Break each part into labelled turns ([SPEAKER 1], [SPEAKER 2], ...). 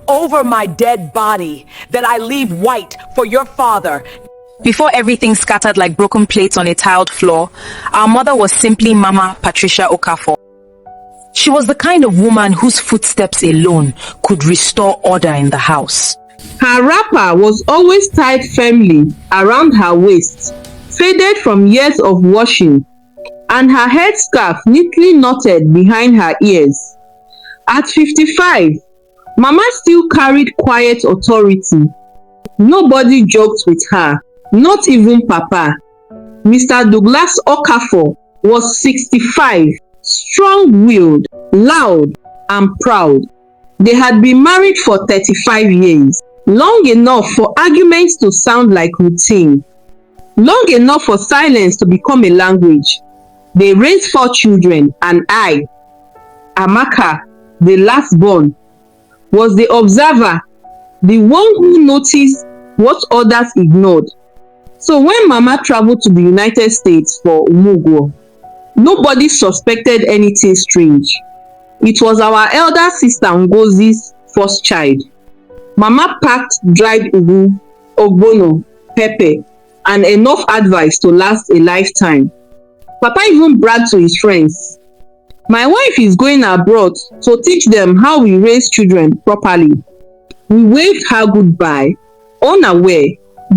[SPEAKER 1] over my dead body, that I leave white for your father.
[SPEAKER 2] Before everything scattered like broken plates on a tiled floor, our mother was simply Mama Patricia Okafor. She was the kind of woman whose footsteps alone could restore order in the house.
[SPEAKER 3] Her wrapper was always tied firmly around her waist, faded from years of washing, and her headscarf neatly knotted behind her ears. At 55, Mama still carried quiet authority. Nobody joked with her, not even Papa. Mr. Douglas Okafor was 65, strong-willed, loud, and proud. They had been married for 35 years, long enough for arguments to sound like routine, long enough for silence to become a language. They raised 4 children, and I, Amaka, the last born, was the observer, the one who noticed what others ignored. So when Mama traveled to the United States for Umugwo, nobody suspected anything strange. It was our elder sister Ngozi's first child. Mama packed dried ugu, ogbono, pepper, and enough advice to last a lifetime. Papa even bragged to his friends, "My wife is going abroad to teach them how we raise children properly." We waved her goodbye, unaware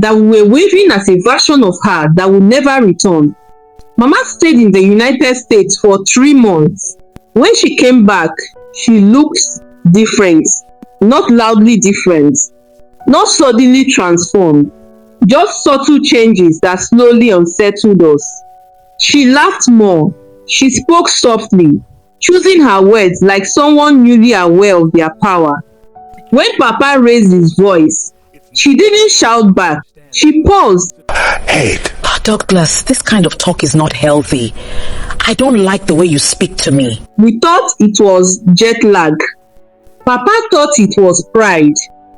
[SPEAKER 3] that we were waving at a version of her that would never return. Mama stayed in the United States for 3 months. When she came back, she looked different, not loudly different, not suddenly transformed, just subtle changes that slowly unsettled us. She laughed more. She spoke softly, choosing her words like someone newly aware of their power. When Papa raised his voice, she didn't shout back. She paused.
[SPEAKER 1] Hey, Douglas, this kind of talk is not healthy. I don't like the way you speak to me.
[SPEAKER 3] We thought it was jet lag. Papa thought it was pride.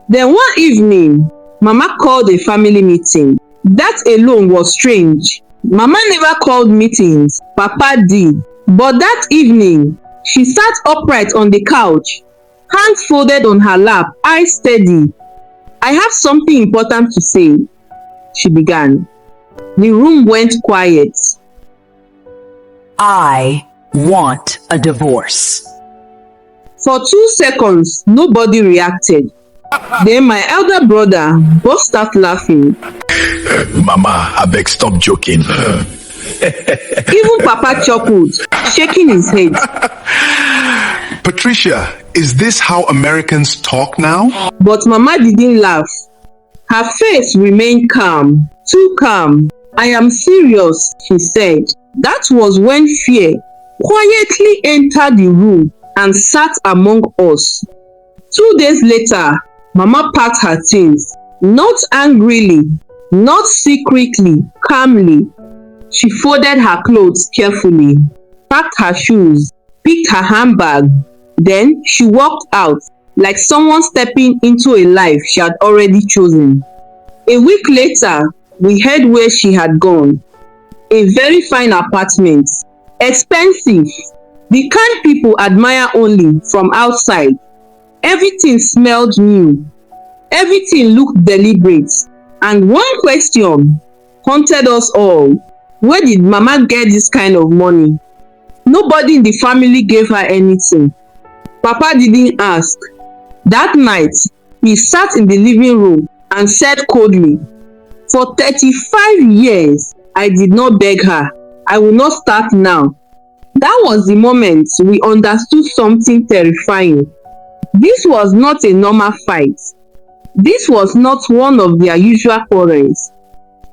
[SPEAKER 3] Then one evening, Mama called a family meeting. That alone was strange. Mama never called meetings. Papa did. But that evening, she sat upright on the couch, hands folded on her lap, eyes steady. "I have something important to say," she began. The room went quiet.
[SPEAKER 1] "I want a divorce."
[SPEAKER 3] For 2 seconds, nobody reacted. Then my elder brother burst out laughing.
[SPEAKER 4] "Mama, abeg stop joking."
[SPEAKER 3] Even Papa chuckled, shaking his head.
[SPEAKER 4] "Patricia, is this how Americans talk now?"
[SPEAKER 3] But Mama didn't laugh. Her face remained calm, too calm. "I am serious," she said. That was when fear quietly entered the room and sat among us. 2 days later, Mama packed her things, not angrily, not secretly, calmly. She folded her clothes carefully, packed her shoes, picked her handbag. Then she walked out like someone stepping into a life she had already chosen. A week later, we heard where she had gone. A very fine apartment, expensive, the kind people admire only from outside. Everything smelled new. Everything looked deliberate. And one question haunted us all. Where did Mama get this kind of money? Nobody in the family gave her anything. Papa didn't ask. That night, he sat in the living room and said coldly, "For 35 years, I did not beg her. I will not start now." That was the moment we understood something terrifying. This was not a normal fight. This was not one of their usual quarrels.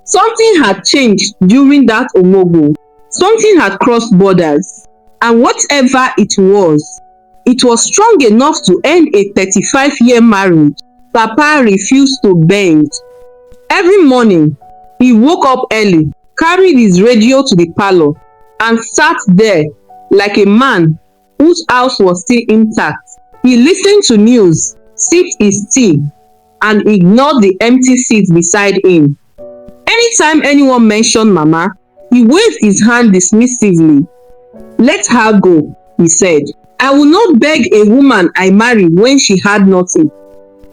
[SPEAKER 3] Something had changed during that Omogo. Something had crossed borders. And whatever it was strong enough to end a 35-year marriage. Papa refused to bend. Every morning, he woke up early, carried his radio to the parlor, and sat there like a man whose house was still intact. He listened to news, sipped his tea, and ignored the empty seat beside him. Anytime anyone mentioned Mama, he waved his hand dismissively. "Let her go," he said. I will not beg a woman I married when she had nothing.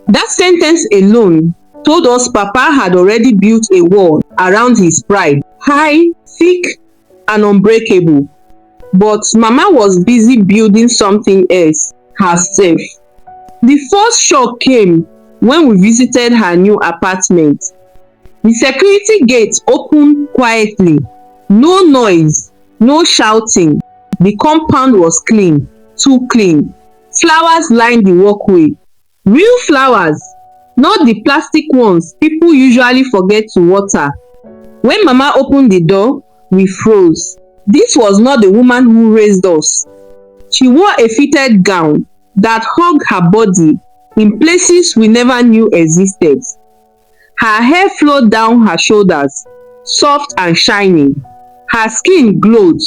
[SPEAKER 3] That sentence alone told us Papa had already built a wall around his pride, high, thick, and unbreakable. But Mama was busy building something else herself. The first shock came when we visited her new apartment. The security gate opened quietly. No noise, no shouting. The compound was clean, too clean. Flowers lined the walkway. Real flowers, not the plastic ones people usually forget to water. When Mama opened the door, we froze. This was not the woman who raised us. She wore a fitted gown that hugged her body in places we never knew existed. Her hair flowed down her shoulders, soft and shiny. Her skin glowed.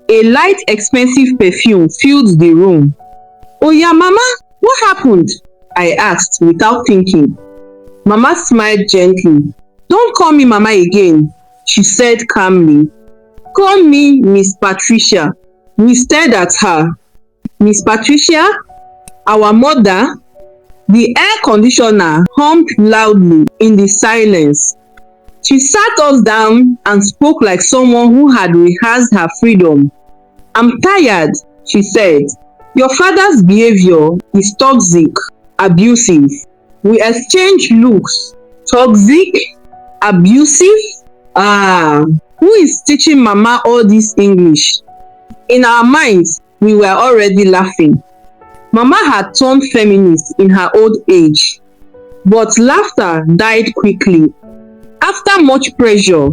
[SPEAKER 3] A light, expensive perfume filled the room. "Oh yeah, Mama, what happened?" I asked without thinking. Mama smiled gently. "Don't call me Mama again," she said calmly. "Call me Miss Patricia." We stared at her. Miss Patricia? Our mother? The air conditioner hummed loudly in the silence. She sat us down and spoke like someone who had rehearsed her freedom. "I'm tired," she said. "Your father's behavior is toxic, abusive." We exchanged looks. Toxic? Abusive? Who is teaching Mama all this English? In our minds, we were already laughing. Mama had turned feminist in her old age, but laughter died quickly. After much pressure,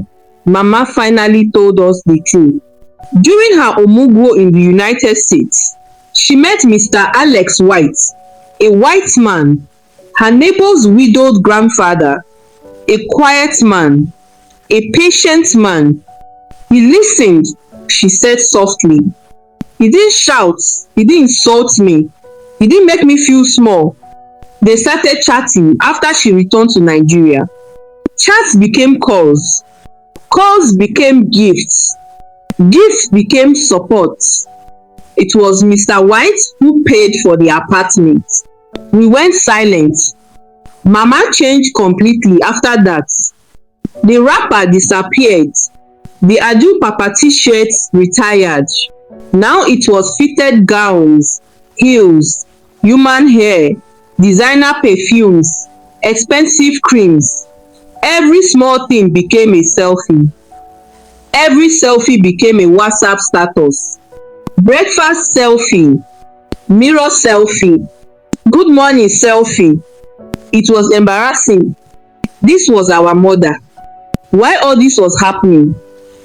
[SPEAKER 3] Mama finally told us the truth. During her omugwo in the United States, she met Mr. Alex White, a white man, her neighbor's widowed grandfather, a quiet man, a patient man. He listened, she said softly. He didn't shout, he didn't insult me, he didn't make me feel small. They started chatting after she returned to Nigeria. Chats became calls. Calls became gifts. Gifts became support. It was Mr. White who paid for the apartment. We went silent. Mama changed completely after that. The rapper disappeared. The Adu Papa t-shirts retired. Now it was fitted gowns, heels, human hair, designer perfumes, expensive creams. Every small thing became a selfie. Every selfie became a WhatsApp status. Breakfast selfie, mirror selfie, good morning selfie. It was embarrassing. This was our mother. While all this was happening,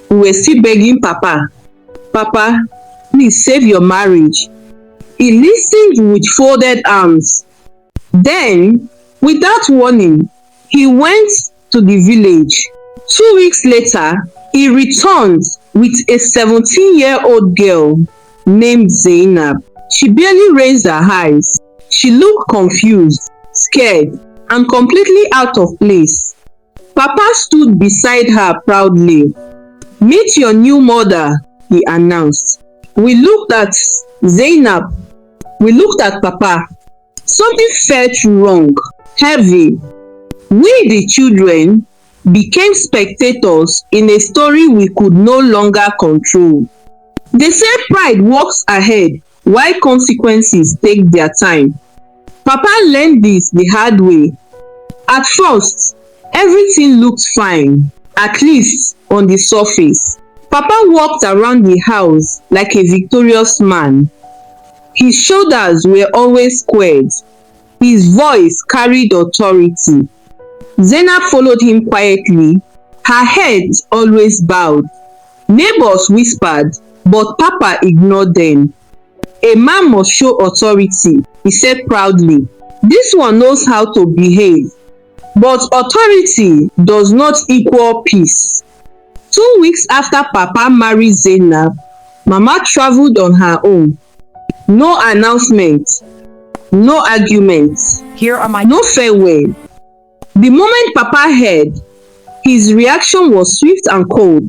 [SPEAKER 3] we were still begging Papa, "Papa, please save your marriage." He listened with folded arms. Then, without warning, he went to the village. 2 weeks later, he returned with a 17-year-old girl named Zainab. She barely raised her eyes. She looked confused, scared, and completely out of place. Papa stood beside her proudly. "Meet your new mother," he announced. We looked at Zainab. We looked at Papa. Something felt wrong, heavy. We, the children, became spectators in a story we could no longer control. They say pride walks ahead while consequences take their time. Papa learned this the hard way. At first, everything looked fine, at least on the surface. Papa walked around the house like a victorious man. His shoulders were always squared. His voice carried authority. Zainab followed him quietly, her head always bowed. Neighbors whispered, but Papa ignored them. "A man must show authority," he said proudly. "This one knows how to behave." But authority does not equal peace. 2 weeks after Papa married Zainab, Mama traveled on her own. No announcement, no argument, no farewell. The moment Papa heard, his reaction was swift and cold.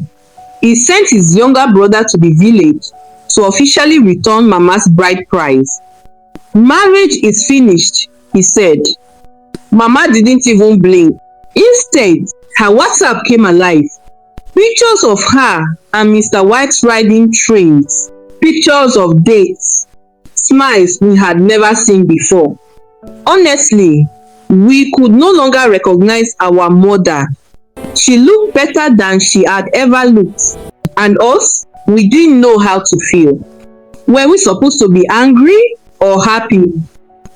[SPEAKER 3] He sent his younger brother to the village to officially return Mama's bride price. Marriage is finished, he said. Mama didn't even blink. Instead, her WhatsApp came alive. Pictures of her and Mr. White riding trains. Pictures of dates. Smiles we had never seen before. Honestly, we could no longer recognize our mother. She looked better than she had ever looked. And us, we didn't know how to feel. Were we supposed to be angry or happy?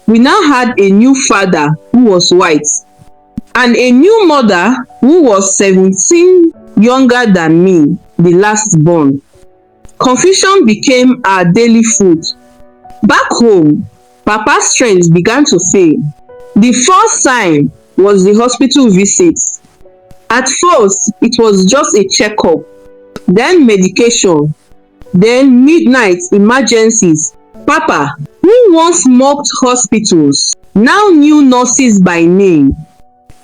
[SPEAKER 3] We now had a new father who was white and a new mother who was 17 younger than me, the last born. Confusion became our daily food. Back home, Papa's strength began to fade. The first sign was the hospital visits. At first, it was just a checkup, then medication, then midnight emergencies. Papa, who once mocked hospitals, now knew nurses by name.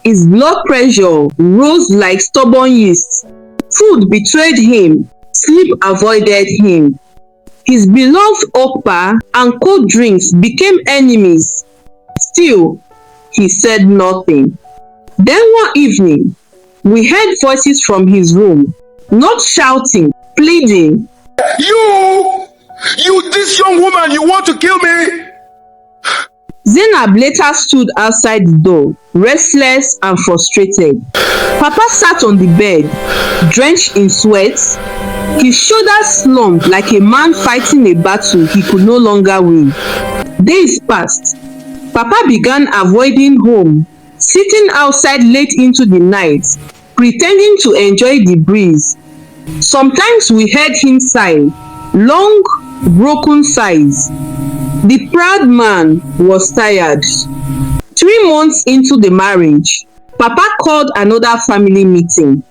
[SPEAKER 3] His blood pressure rose like stubborn yeast. Food betrayed him. Sleep avoided him. His beloved okpa and cold drinks became enemies. Still, he said nothing. Then one evening, we heard voices from his room, not shouting, pleading.
[SPEAKER 4] You, this young woman, you want to kill me?
[SPEAKER 3] Zainab later stood outside the door, restless and frustrated. Papa sat on the bed, drenched in sweat. His shoulders slumped like a man fighting a battle he could no longer win. Days passed. Papa began avoiding home, sitting outside late into the night, pretending to enjoy the breeze. Sometimes we heard him sigh, long, broken sighs. The proud man was tired. 3 months into the marriage, Papa called another family meeting.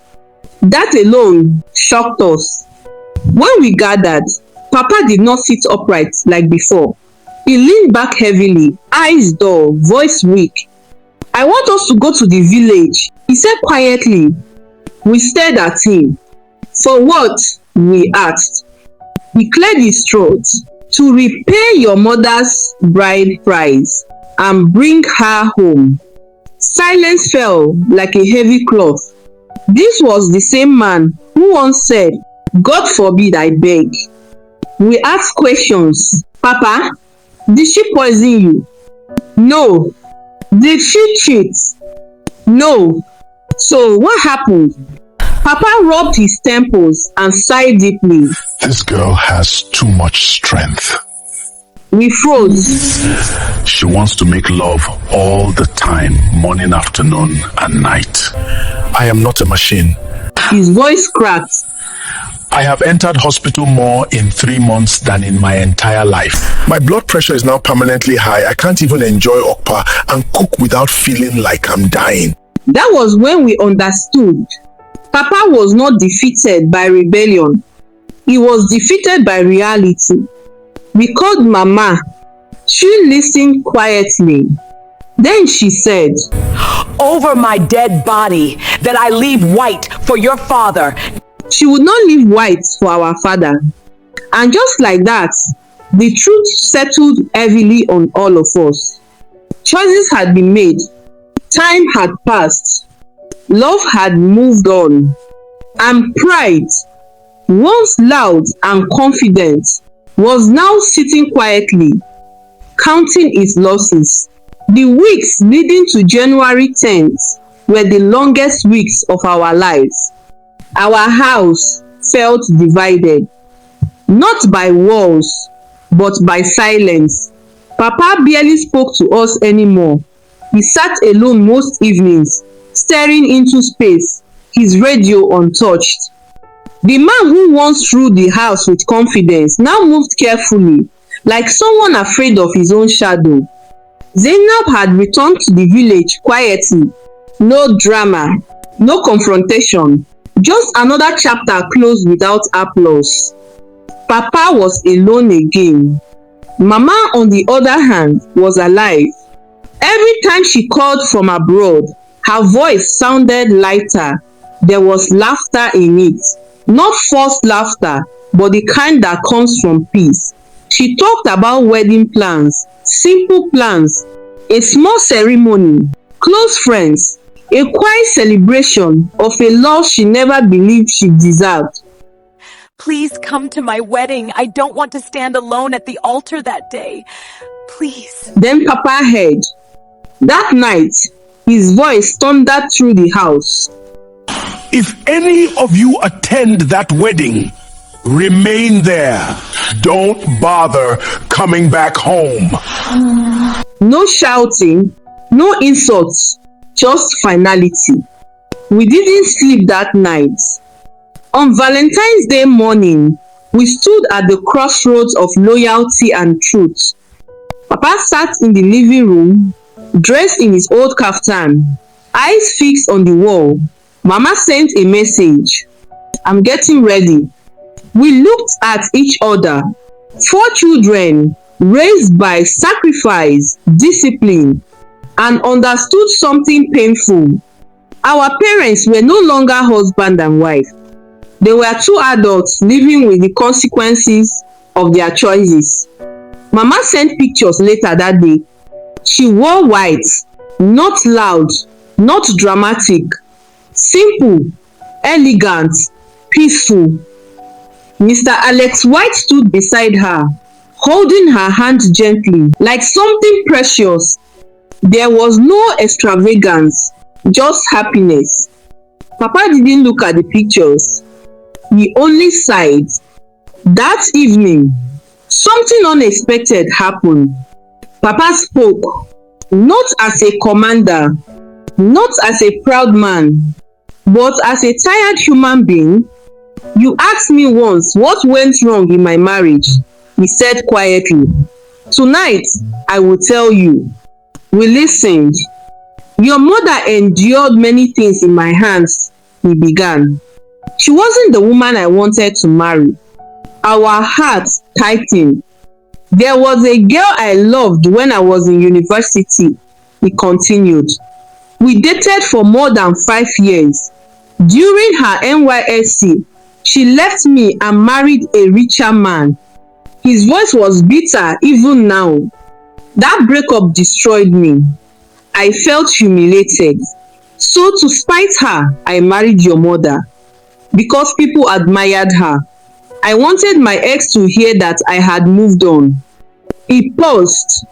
[SPEAKER 3] That alone shocked us. When we gathered, Papa did not sit upright like before. He leaned back heavily, eyes dull, voice weak. I want us to go to the village, he said quietly. We stared at him. For what? We asked. He cleared his throat. To repay your mother's bride price and bring her home. Silence fell like a heavy cloth. This was the same man who once said, God forbid I beg. We asked questions. Papa, did she poison you? No. Did she cheat? No. So what happened? Papa rubbed his temples and sighed deeply.
[SPEAKER 4] This girl has too much strength.
[SPEAKER 3] We froze.
[SPEAKER 4] She wants to make love all the time, morning, afternoon, and night. I am not a machine.
[SPEAKER 3] His voice cracked.
[SPEAKER 4] I have entered hospital more in 3 months than in my entire life. My blood pressure is now permanently high. I can't even enjoy okpa and cook without feeling like I'm dying.
[SPEAKER 3] That was when we understood. Papa was not defeated by rebellion. He was defeated by reality. We called Mama. She listened quietly. Then she said,
[SPEAKER 1] Over my dead body, that I leave white for your father.
[SPEAKER 3] She would not leave white for our father. And just like that, the truth settled heavily on all of us. Choices had been made. Time had passed. Love had moved on. And pride, once loud and confident, was now sitting quietly, counting its losses. The weeks leading to January 10th were the longest weeks of our lives. Our house felt divided, not by walls, but by silence. Papa barely spoke to us anymore. He sat alone most evenings, staring into space, his radio untouched. The man who once ruled the house with confidence now moved carefully, like someone afraid of his own shadow. Zainab had returned to the village quietly. No drama, no confrontation, just another chapter closed without applause. Papa was alone again. Mama, on the other hand, was alive. Every time she called from abroad, her voice sounded lighter. There was laughter in it. Not forced laughter, but the kind that comes from peace. She talked about wedding plans, simple plans, a small ceremony, close friends, a quiet celebration of a love she never believed she deserved.
[SPEAKER 5] Please come to my wedding. I don't want to stand alone at the altar that day. Please.
[SPEAKER 3] Then Papa heard. That night, his voice thundered through the house.
[SPEAKER 4] If any of you attend that wedding, remain there. Don't bother coming back home.
[SPEAKER 3] No shouting, no insults, just finality. We didn't sleep that night. On Valentine's Day morning, we stood at the crossroads of loyalty and truth. Papa sat in the living room, dressed in his old kaftan, eyes fixed on the wall. Mama sent a message. I'm getting ready. We looked at each other. 4 children raised by sacrifice, discipline, and understood something painful. Our parents were no longer husband and wife. They were 2 adults living with the consequences of their choices. Mama sent pictures later that day. She wore white, not loud, not dramatic, simple, elegant, peaceful. Mr. Alex White stood beside her, holding her hand gently, like something precious. There was no extravagance, just happiness. Papa didn't look at the pictures. He only sighed. That evening, something unexpected happened. Papa spoke, not as a commander, not as a proud man, but as a tired human being. You asked me once what went wrong in my marriage, he said quietly. Tonight, I will tell you. We listened. Your mother endured many things in my hands, he began. She wasn't the woman I wanted to marry. Our hearts tightened. There was a girl I loved when I was in university, he continued. We dated for more than 5 years. During her NYSC, she left me and married a richer man. His voice was bitter even now. That breakup destroyed me. I felt humiliated. So to spite her, I married your mother. Because people admired her. I wanted my ex to hear that I had moved on. He paused.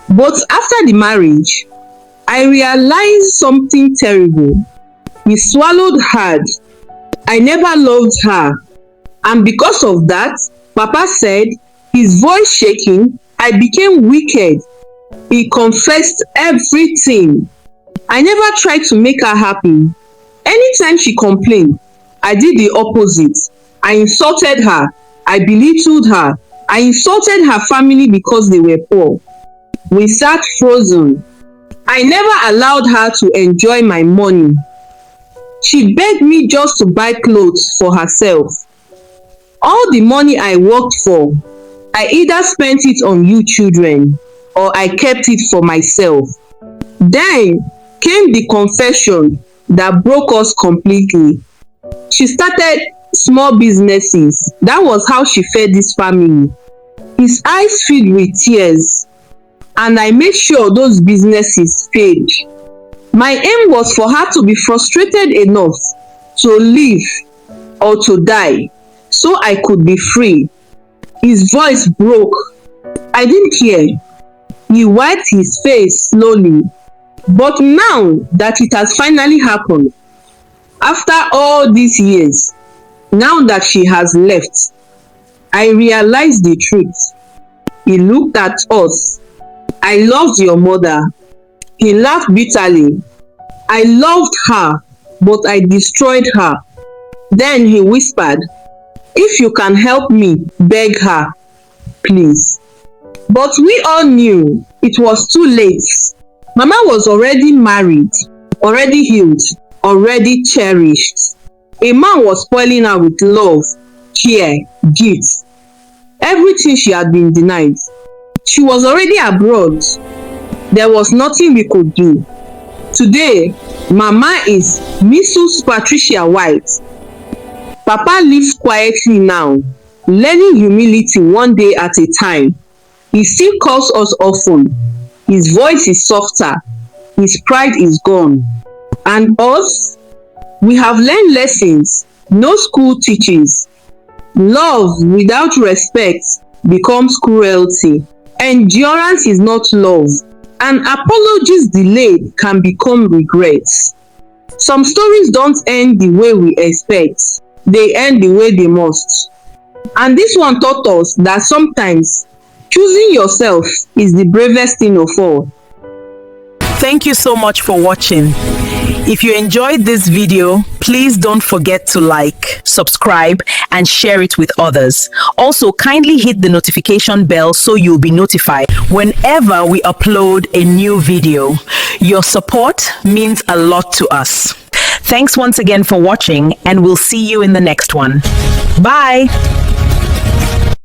[SPEAKER 3] But after the marriage, I realized something terrible. He swallowed hard. I never loved her. And because of that, Papa said, his voice shaking, I became wicked. He confessed everything. I never tried to make her happy. Anytime she complained, I did the opposite. I insulted her. I belittled her. I insulted her family because they were poor. We sat frozen. I never allowed her to enjoy my money. She begged me just to buy clothes for herself. All the money I worked for, I either spent it on you children or I kept it for myself. Then came the confession that broke us completely. She started small businesses. That was how she fed this family. His eyes filled with tears, and I made sure those businesses failed. My aim was for her to be frustrated enough to leave or to die so I could be free. His voice broke. I didn't care. He wiped his face slowly. But now that it has finally happened, after all these years, now that she has left, I realized the truth. He looked at us. I loved your mother. He laughed bitterly. I loved her, but I destroyed her. Then he whispered, if you can help me, beg her, please. But we all knew it was too late. Mama was already married, already healed, already cherished. A man was spoiling her with love, care, gifts, everything she had been denied. She was already abroad. There was nothing we could do. Today, Mama is Mrs. Patricia White. Papa lives quietly now, learning humility one day at a time. He still calls us often. His voice is softer. His pride is gone. And us, we have learned lessons no school teaches. Love without respect becomes cruelty. Endurance is not love. And apologies delayed can become regrets. Some stories don't end the way we expect. They end the way they must. And this one taught us that sometimes choosing yourself is the bravest thing of all.
[SPEAKER 2] Thank you so much for watching. If you enjoyed this video, please don't forget to like, subscribe, and share it with others. Also, kindly hit the notification bell so you'll be notified whenever we upload a new video. Your support means a lot to us. Thanks once again for watching, and we'll see you in the next one. Bye!